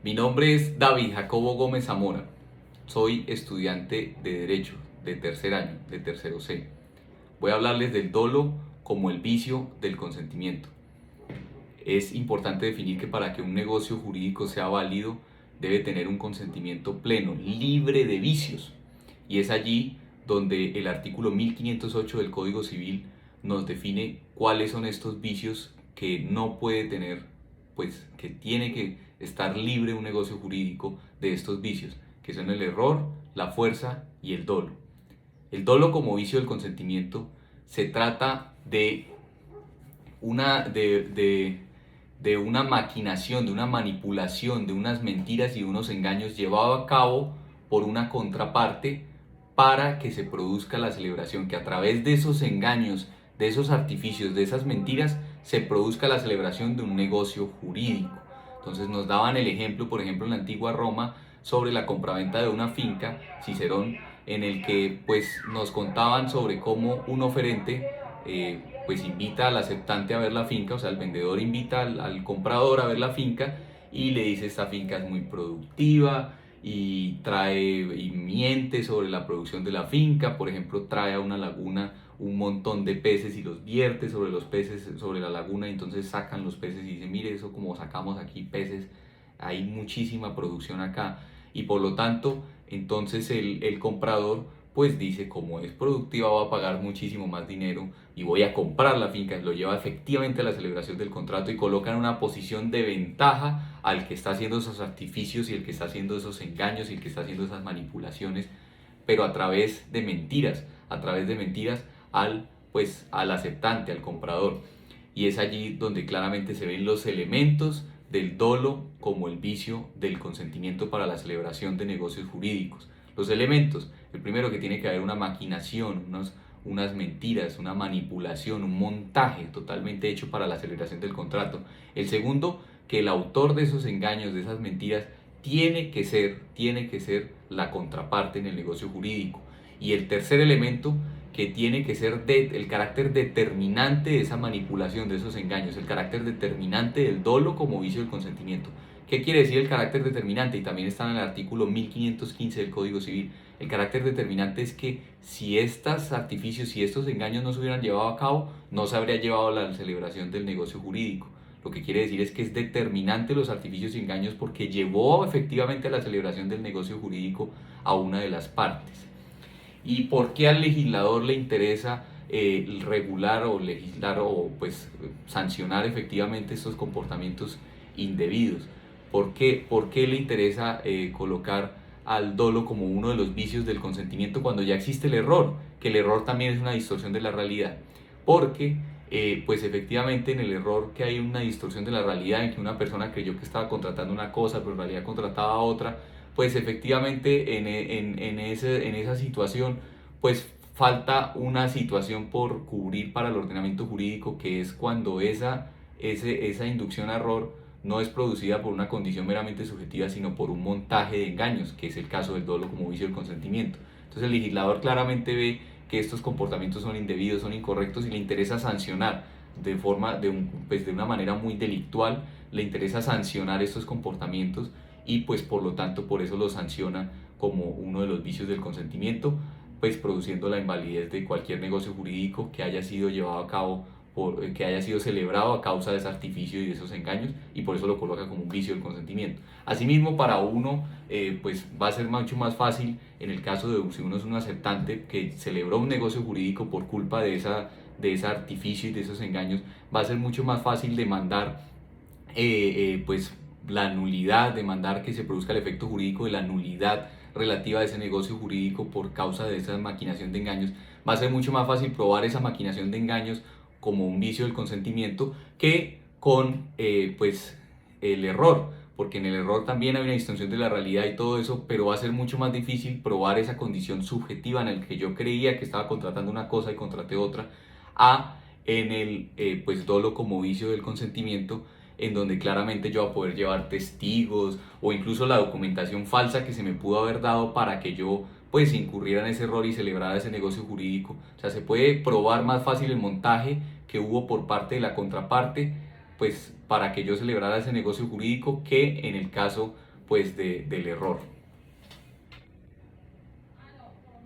Mi nombre es David Jacobo Gómez Zamora. Soy estudiante de Derecho de tercer año, de tercero C. Voy a hablarles del dolo como el vicio del consentimiento. Es importante definir que para que un negocio jurídico sea válido debe tener un consentimiento pleno, libre de vicios. Y es allí donde el artículo 1508 del Código Civil nos define cuáles son estos vicios que no puede tener, pues que tiene que estar libre un negocio jurídico de estos vicios, que son el error, la fuerza y el dolo. El dolo como vicio del consentimiento se trata de una, de una maquinación, de una manipulación, de unas mentiras y unos engaños llevado a cabo por una contraparte para que se produzca la celebración, que a través de esos engaños, de esos artificios, de esas mentiras, se produzca la celebración de un negocio jurídico. Entonces nos daban el ejemplo, por ejemplo, en la antigua Roma, sobre la compraventa de una finca, Cicerón, en el que pues nos contaban sobre cómo un oferente pues invita al aceptante a ver la finca, o sea, el vendedor invita al comprador a ver la finca y le dice esta finca es muy productiva y trae y miente sobre la producción de la finca. Por ejemplo, trae a una laguna un montón de peces y los vierte sobre los peces, sobre la laguna, y entonces sacan los peces y dicen, mire, eso como sacamos aquí peces, hay muchísima producción acá, y por lo tanto entonces el comprador pues dice, como es productiva va a pagar muchísimo más dinero y voy a comprar la finca. Lo lleva efectivamente a la celebración del contrato y coloca en una posición de ventaja al que está haciendo esos artificios y el que está haciendo esos engaños y el que está haciendo esas manipulaciones, pero a través de mentiras, al aceptante, al comprador. Y es allí donde claramente se ven los elementos del dolo como el vicio del consentimiento para la celebración de negocios jurídicos. Los elementos: el primero, que tiene que haber una maquinación, unas mentiras, una manipulación, un montaje totalmente hecho para la celebración del contrato. El segundo, que el autor de esos engaños, de esas mentiras, tiene que ser la contraparte en el negocio jurídico. Y el tercer elemento, que tiene que ser el carácter determinante de esa manipulación, de esos engaños, el carácter determinante del dolo como vicio del consentimiento. ¿Qué quiere decir el carácter determinante? Y también está en el artículo 1515 del Código Civil. El carácter determinante es que si estos artificios, si estos engaños no se hubieran llevado a cabo, no se habría llevado a la celebración del negocio jurídico. Lo que quiere decir es que es determinante los artificios y engaños porque llevó efectivamente a la celebración del negocio jurídico a una de las partes. ¿Y por qué al legislador le interesa regular o legislar o pues sancionar efectivamente estos comportamientos indebidos? ¿Por qué le interesa colocar al dolo como uno de los vicios del consentimiento cuando ya existe el error? Que el error también es una distorsión de la realidad. Porque pues efectivamente en el error, que hay una distorsión de la realidad, en que una persona creyó que estaba contratando una cosa pero en realidad contrataba otra, pues efectivamente en esa situación pues falta una situación por cubrir para el ordenamiento jurídico, que es cuando esa inducción a error no es producida por una condición meramente subjetiva, sino por un montaje de engaños, que es el caso del dolo como vicio del consentimiento. Entonces el legislador claramente ve que estos comportamientos son indebidos, son incorrectos, y le interesa sancionar de una manera muy delictual, le interesa sancionar estos comportamientos, y pues por lo tanto por eso lo sanciona como uno de los vicios del consentimiento, pues produciendo la invalidez de cualquier negocio jurídico que haya sido llevado a cabo que haya sido celebrado a causa de ese artificio y de esos engaños, y por eso lo coloca como un vicio del consentimiento. Asimismo, para uno pues va a ser mucho más fácil, en el caso de si uno es un aceptante que celebró un negocio jurídico por culpa de ese artificio y de esos engaños, va a ser mucho más fácil demandar pues la nulidad, demandar que se produzca el efecto jurídico de la nulidad relativa a ese negocio jurídico por causa de esa maquinación de engaños. Va a ser mucho más fácil probar esa maquinación de engaños como un vicio del consentimiento que con pues el error, porque en el error también hay una distorsión de la realidad y todo eso, pero va a ser mucho más difícil probar esa condición subjetiva en la que yo creía que estaba contratando una cosa y contraté otra, en el pues dolo como vicio del consentimiento, en donde claramente yo voy a poder llevar testigos o incluso la documentación falsa que se me pudo haber dado para que yo pues incurriera en ese error y celebrara ese negocio jurídico. O sea, se puede probar más fácil el montaje que hubo por parte de la contraparte, pues para que yo celebrara ese negocio jurídico, que en el caso pues del error.